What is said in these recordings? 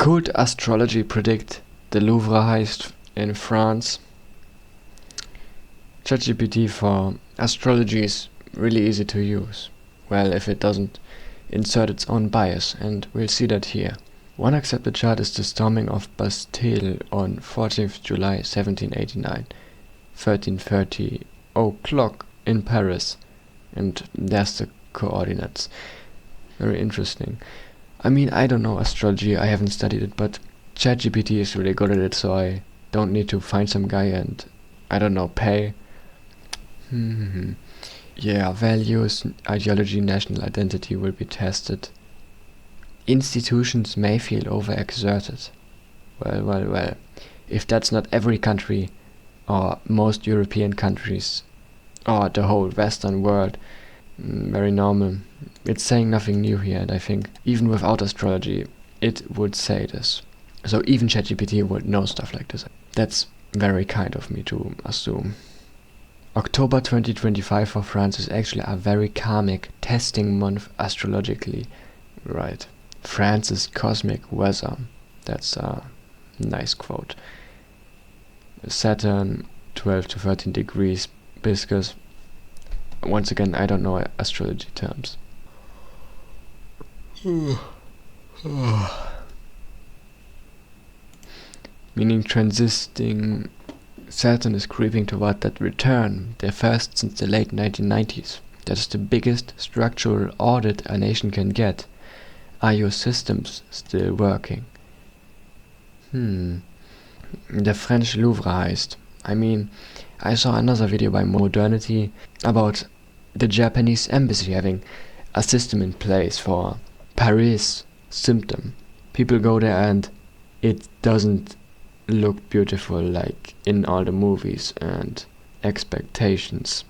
Could astrology predict the Louvre Heist in France? ChatGPT for astrology is really easy to use. Well, if it doesn't insert its own bias, and we'll see that here. One accepted chart is the storming of Bastille on 14th July 1789, 13:30 o'clock in Paris, and there's the coordinates. Very interesting. I mean, I don't know astrology, I haven't studied it, but ChatGPT is really good at it, so I don't need to find some guy and, I don't know, pay. Yeah, values, ideology, national identity will be tested. Institutions may feel overexerted. Well. If that's not every country, or most European countries, or the whole Western world, very normal. It's saying nothing new here, and I think even without astrology, it would say this. So even ChatGPT would know stuff like this. That's very kind of me to assume. October 2025 for France is actually a very karmic testing month astrologically. Right. France's cosmic weather. That's a nice quote. Saturn, 12 to 13 degrees, Pisces. Once again, I don't know astrology terms. Meaning transiting, Saturn is creeping toward that return, the first since the late 1990s. That is the biggest structural audit a nation can get. Are your systems still working? The French Louvre Heist. I mean, I saw another video by Modernity about the Japanese embassy having a system in place for Paris symptom. People go there and it doesn't look beautiful like in all the movies and expectations.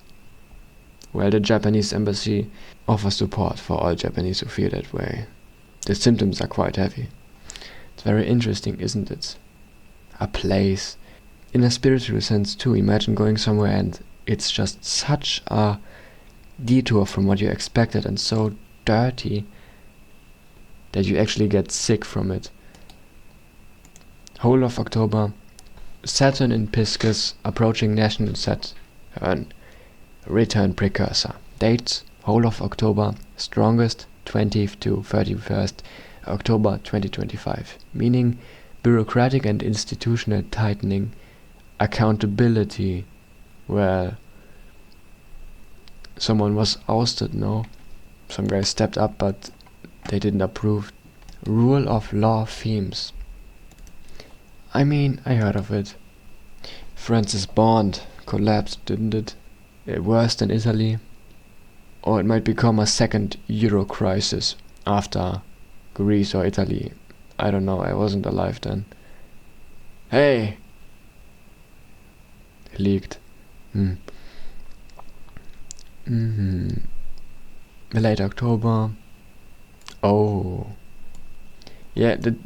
Well, the Japanese embassy offers support for all Japanese who feel that way. The symptoms are quite heavy. It's very interesting, isn't it? A place. In a spiritual sense too, imagine going somewhere and it's just such a detour from what you expected and so dirty that you actually get sick from it. Whole of October, Saturn in Pisces approaching national Saturn, return precursor. Dates, whole of October, strongest 20th to 31st October 2025, meaning bureaucratic and institutional tightening, accountability. Well, someone was ousted, no? Some guy stepped up, but they didn't approve. Rule of law themes. I mean, I heard of it. France's bond collapsed, didn't it? Worse than Italy. Or it might become a second euro crisis after Greece or Italy. I don't know, I wasn't alive then. Hey! Leaked. Late October. Oh. Yeah, the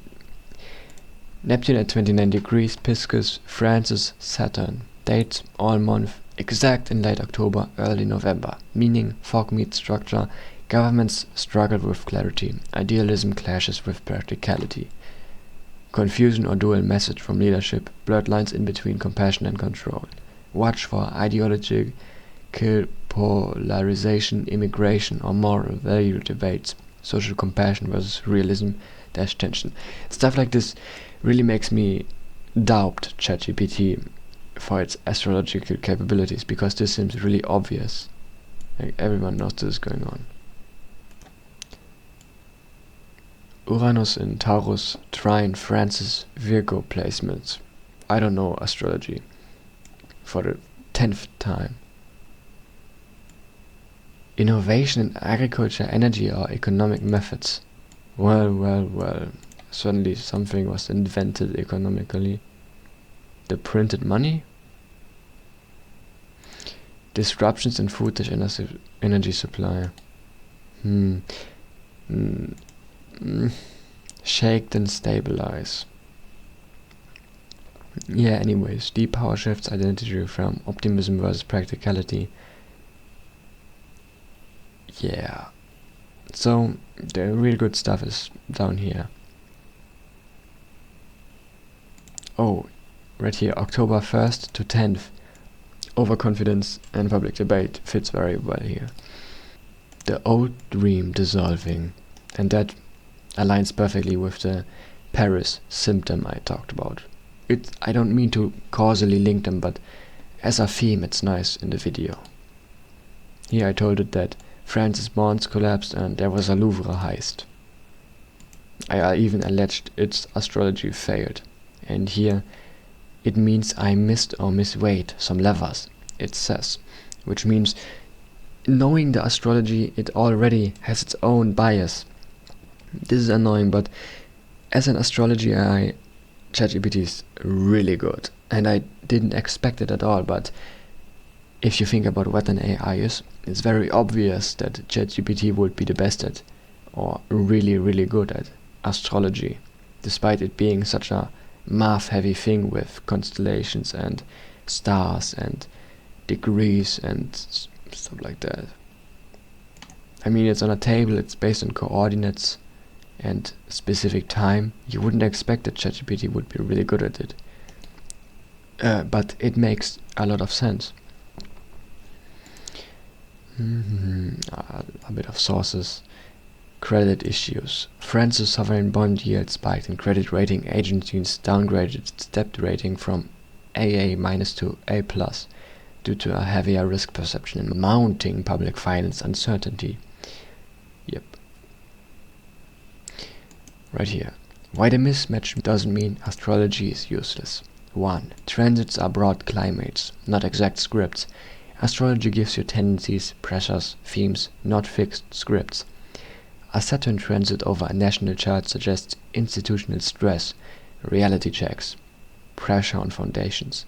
Neptune at 29 degrees, Pisces, France's Saturn. Dates all month, exact in late October, early November. Meaning fog meets structure, governments struggle with clarity, idealism clashes with practicality. Confusion or dual message from leadership, blurred lines in between compassion and control. Watch for ideological polarization, immigration or moral value debates, social compassion versus realism - tension. Stuff like this really makes me doubt ChatGPT for its astrological capabilities, because this seems really obvious. Like, everyone knows this is going on. Uranus in Taurus, trine France's Virgo placements. I don't know astrology. For the 10th time. Innovation in agriculture, energy or economic methods. Well. Suddenly something was invented economically. The printed money? Disruptions in food energy supply. Shake then stabilize. Yeah, anyways, deep power shifts, identity reform, optimism versus practicality. Yeah. So, the real good stuff is down here. Oh, right here, October 1st to 10th. Overconfidence and public debate fits very well here. The old dream dissolving, and that aligns perfectly with the Paris symptom I talked about. I don't mean to causally link them, but as a theme it's nice in the video. Here I told it that France's bonds collapsed and there was a Louvre heist. I even alleged its astrology failed. And here it means I missed or misweighed some levers, it says. Which means knowing the astrology, it already has its own bias. This is annoying, but as an astrology AI, ChatGPT is really good. And I didn't expect it at all, but if you think about what an AI is, it's very obvious that ChatGPT would be the best at, or really good at, astrology, despite it being such a math-heavy thing with constellations and stars and degrees and stuff like that. I mean, it's on a table, it's based on coordinates and specific time. You wouldn't expect that ChatGPT would be really good at it. But it makes a lot of sense. A bit of sources. Credit issues. France's sovereign bond yield spiked and credit rating agencies downgraded its debt rating from AA- to A+ due to a heavier risk perception and mounting public finance uncertainty. Yep. Right here. Why the mismatch doesn't mean astrology is useless. 1. Transits are broad climates, not exact scripts. Astrology gives you tendencies, pressures, themes, not fixed scripts. A Saturn transit over a national chart suggests institutional stress, reality checks, pressure on foundations.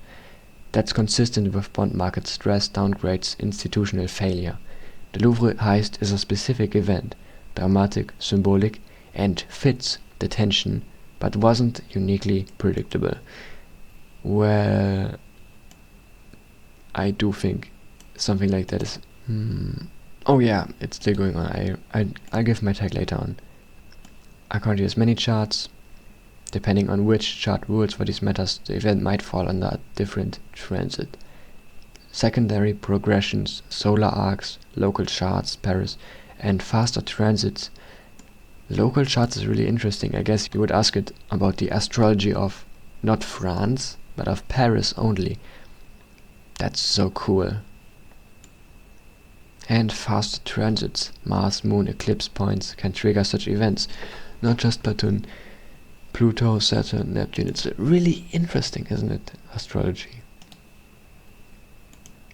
That's consistent with bond market stress downgrades institutional failure. The Louvre Heist is a specific event, dramatic, symbolic, and fits the tension, but wasn't uniquely predictable. Well, I do think something like that is... Oh yeah, it's still going on. I'll give my tag later on. According to as many charts, depending on which chart rules for these matters, the event might fall under a different transit. Secondary progressions, solar arcs, local charts, Paris, and faster transits. Local charts is really interesting. I guess you would ask it about the astrology of not France, but of Paris only. That's so cool. And fast transits, Mars, Moon, eclipse points can trigger such events. Not just Platoon, Pluto, Saturn, Neptune. It's really interesting, isn't it, astrology?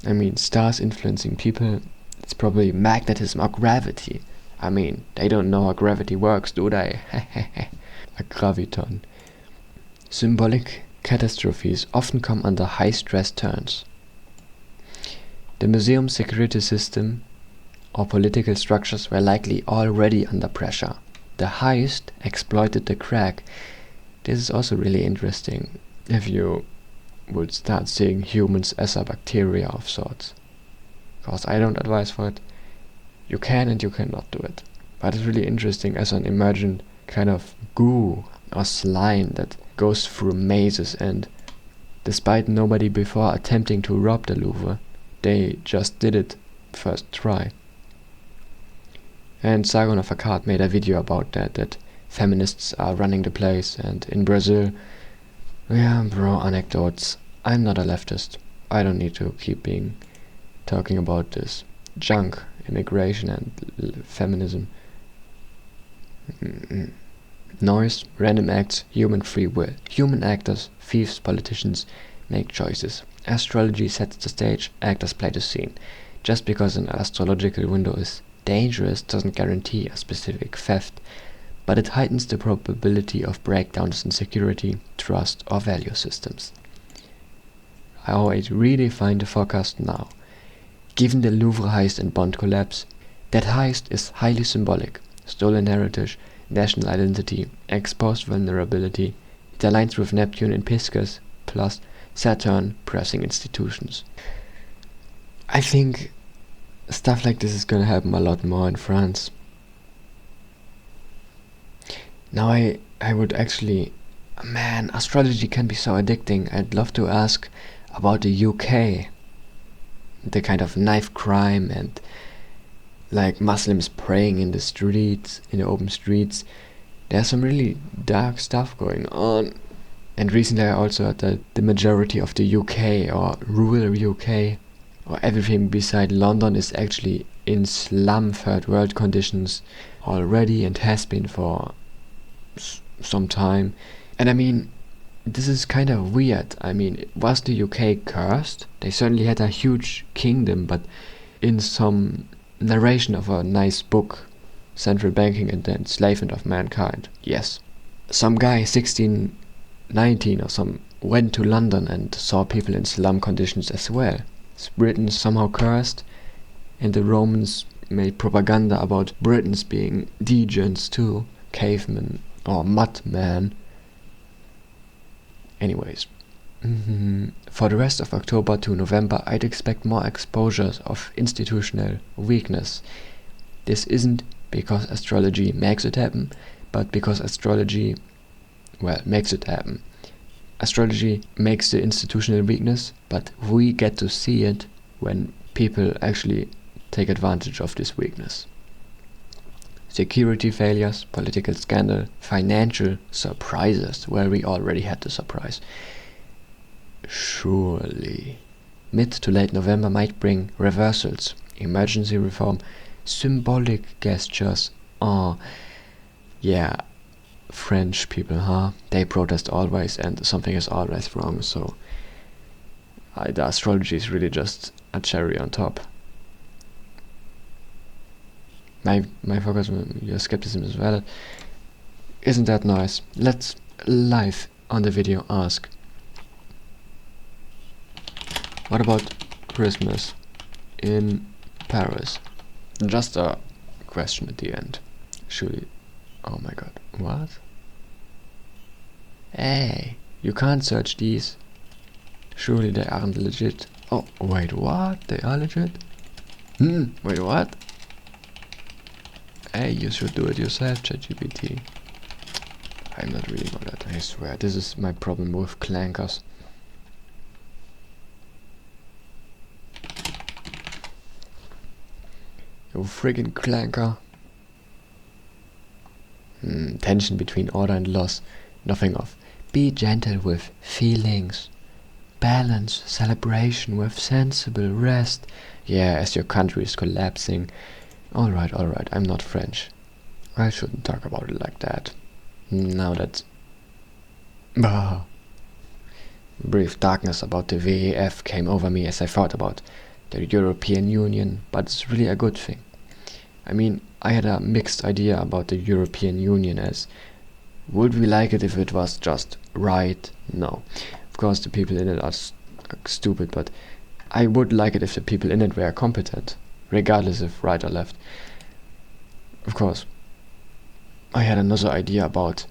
I mean, stars influencing people, it's probably magnetism or gravity. I mean, they don't know how gravity works, do they? A graviton. Symbolic catastrophes often come under high-stress turns. The museum security system or political structures were likely already under pressure. The heist exploited the crack. This is also really interesting if you would start seeing humans as a bacteria of sorts. Because I don't advise for it. You can and you cannot do it. But it's really interesting as an emergent kind of goo or slime that goes through mazes, and despite nobody before attempting to rob the Louvre, they just did it first try. And Sargon of Akkad made a video about that feminists are running the place, and in Brazil, yeah bro, anecdotes. I'm not a leftist. I don't need to keep talking about this junk, immigration and feminism. Noise, random acts, human free will. Human actors, thieves, politicians make choices. Astrology sets the stage, actors play the scene. Just because an astrological window is dangerous doesn't guarantee a specific theft, but it heightens the probability of breakdowns in security, trust, or value systems. How I redefine the forecast now. Given the Louvre heist and bond collapse, that heist is highly symbolic. Stolen heritage, national identity, exposed vulnerability. It aligns with Neptune in Pisces, plus Saturn pressing institutions. I think stuff like this is gonna happen a lot more in France. Now I would actually Man, astrology can be so addicting. I'd love to ask about the UK. The kind of knife crime and like Muslims praying in the streets, in the open streets. There's some really dark stuff going on. And recently I also heard that the majority of the UK or rural UK or everything beside London is actually in slum third world conditions already and has been for some time. And I mean, this is kind of weird. I mean, was the UK cursed? They certainly had a huge kingdom, but in some narration of a nice book, Central Banking and the Enslavement of Mankind, yes. Some guy, 1619 or some, went to London and saw people in slum conditions as well. Is Britain somehow cursed? And the Romans made propaganda about Britons being degens too, cavemen or mudmen. Anyways, for the rest of October to November, I'd expect more exposures of institutional weakness. This isn't because astrology makes it happen, but because astrology, well, makes it happen. Astrology makes the institutional weakness, but we get to see it when people actually take advantage of this weakness. Security failures, political scandal, financial surprises, where we already had the surprise. Surely. Mid to late November might bring reversals, emergency reform, symbolic gestures. Oh, yeah, French people, huh? They protest always and something is always wrong, so the astrology is really just a cherry on top. My focus on your skepticism is valid. Isn't that nice? Let's live on the video ask, what about Christmas in Paris? Just a question at the end. Surely. Oh my god. What? Hey, you can't search these. Surely they aren't legit. Oh, wait, what? They are legit? Wait, what? Hey, you should do it yourself, ChatGPT. I'm not reading all that, I swear. This is my problem with clankers. You friggin' clanker. Tension between order and loss. Nothing of be gentle with feelings. Balance, celebration with sensible rest. Yeah, as your country is collapsing. Alright, I'm not French. I shouldn't talk about it like that. Now that... brief darkness about the WEF came over me as I thought about the European Union, but it's really a good thing. I mean, I had a mixed idea about the European Union as, would we like it if it was just right? No. Of course the people in it are stupid, but I would like it if the people in it were competent, regardless if right or left. Of course, I had another idea about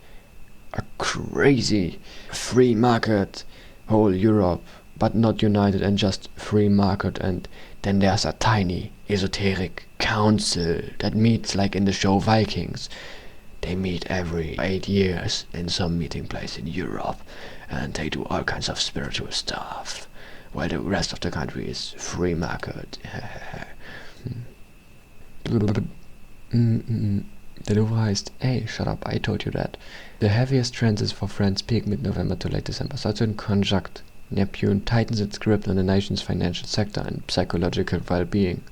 a crazy free market, whole Europe, but not united and just free market, and then there's a tiny esoteric council that meets like in the show Vikings. They meet every 8 years in some meeting place in Europe, and they do all kinds of spiritual stuff, while the rest of the country is free market. The Louvre Heist. Hey, shut up, I told you that. The heaviest transits for France peak mid-November to late December. Saturn conjunct Neptune tightens its grip on the nation's financial sector and psychological well-being.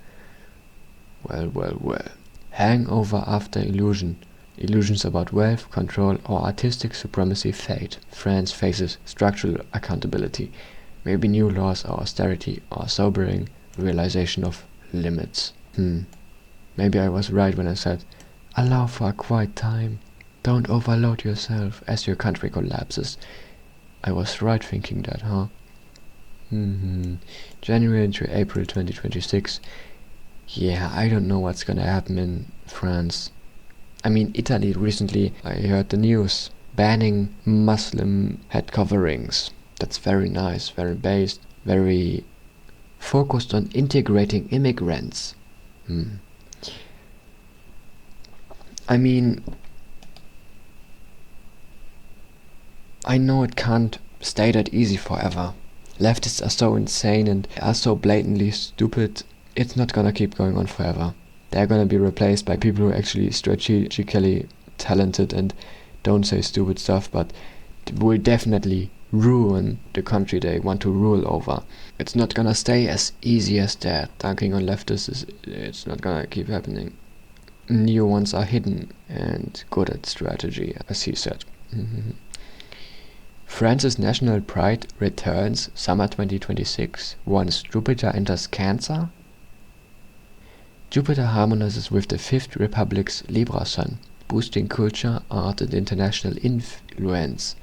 Well. Hangover after illusion. Illusions about wealth, control, or artistic supremacy fade. France faces structural accountability. Maybe new laws or austerity or sobering realization of limits. Maybe I was right when I said, allow for a quiet time. Don't overload yourself as your country collapses. I was right thinking that, huh? January to April 2026. Yeah, I don't know what's gonna happen in France. I mean, Italy recently, I heard the news, banning Muslim head coverings. That's very nice, very based, very focused on integrating immigrants. I mean, I know it can't stay that easy forever. Leftists are so insane and are so blatantly stupid, it's not gonna keep going on forever. They're gonna be replaced by people who are actually strategically talented and don't say stupid stuff, but will definitely ruin the country they want to rule over. It's not gonna stay as easy as that. Dunking on leftists, it's not gonna keep happening. New ones are hidden and good at strategy, as he said. France's national pride returns summer 2026 once Jupiter enters Cancer. Jupiter harmonizes with the Fifth Republic's Libra sun, boosting culture, art, and international influence.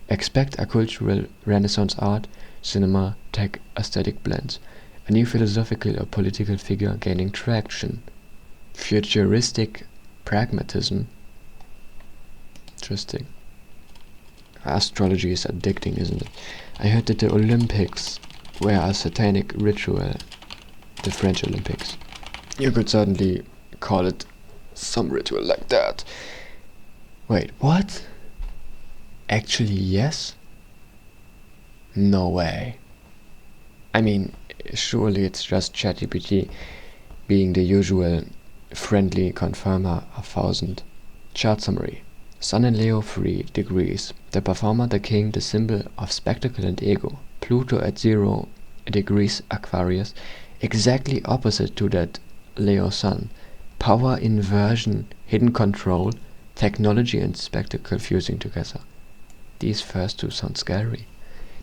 Expect a cultural renaissance art, cinema, tech, aesthetic blends. A new philosophical or political figure gaining traction. Futuristic pragmatism. Interesting. Astrology is addicting, isn't it? I heard that the Olympics were a satanic ritual. The French Olympics. You could certainly call it some ritual like that. Wait, what? Actually, yes? No way. I mean, surely it's just ChatGPT being the usual friendly confirmer 1000. Chart summary. Sun in Leo 3 degrees. The performer, the king, the symbol of spectacle and ego. Pluto at 0 degrees Aquarius. Exactly opposite to that Leo sun. Power inversion, hidden control, technology and spectacle fusing together. These first two sound scary.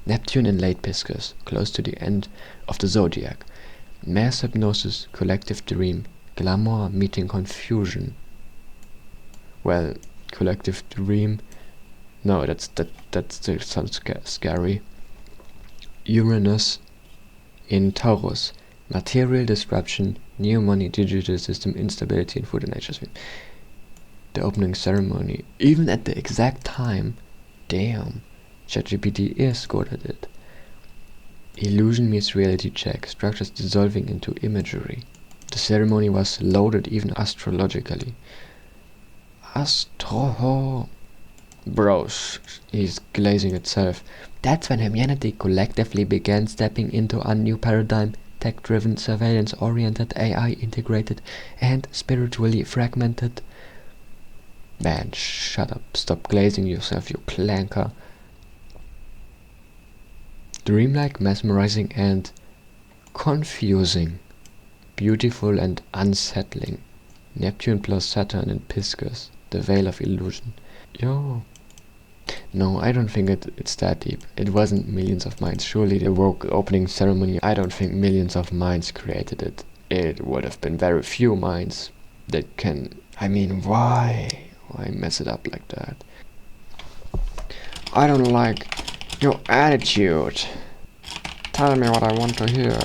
Neptune in late Pisces, close to the end of the zodiac. Mass hypnosis, collective dream, glamour meeting confusion. Well, collective dream. No, that still sounds scary. Uranus in Taurus. Material disruption, new money, digital system, instability, and food and nature. The opening ceremony, even at the exact time. Damn, ChatGPT is good at it. Illusion meets reality check, structures dissolving into imagery. The ceremony was loaded even astrologically. Bros, he's glazing itself. That's when humanity collectively began stepping into a new paradigm. Tech-driven, surveillance-oriented, AI-integrated, and spiritually fragmented. Man, shut up. Stop glazing yourself, you clanker. Dreamlike, mesmerizing, and confusing. Beautiful and unsettling. Neptune plus Saturn in Pisces. The veil of illusion. Yo. No, I don't think it's that deep. It wasn't millions of minds. Surely the woke opening ceremony, I don't think millions of minds created it. It would have been very few minds that can... I mean, why? Why mess it up like that? I don't like your attitude. Tell me what I want to hear.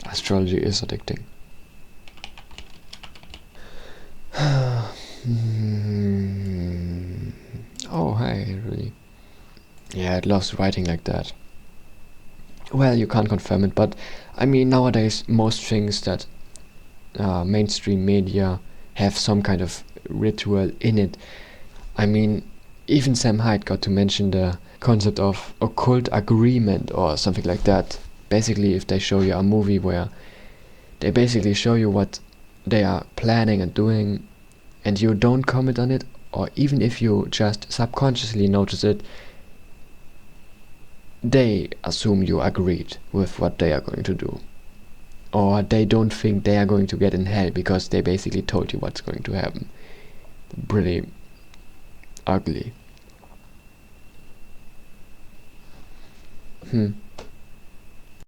Astrology is addicting. Oh, hey, really. Yeah, it loves writing like that. Well, you can't confirm it, but I mean, nowadays, most things that mainstream media have some kind of ritual in it. I mean, even Sam Hyde got to mention the concept of occult agreement or something like that. Basically, if they show you a movie where they basically show you what they are planning and doing, and you don't comment on it, or even if you just subconsciously notice it, they assume you agreed with what they are going to do. Or they don't think they are going to get in hell because they basically told you what's going to happen. Pretty ugly.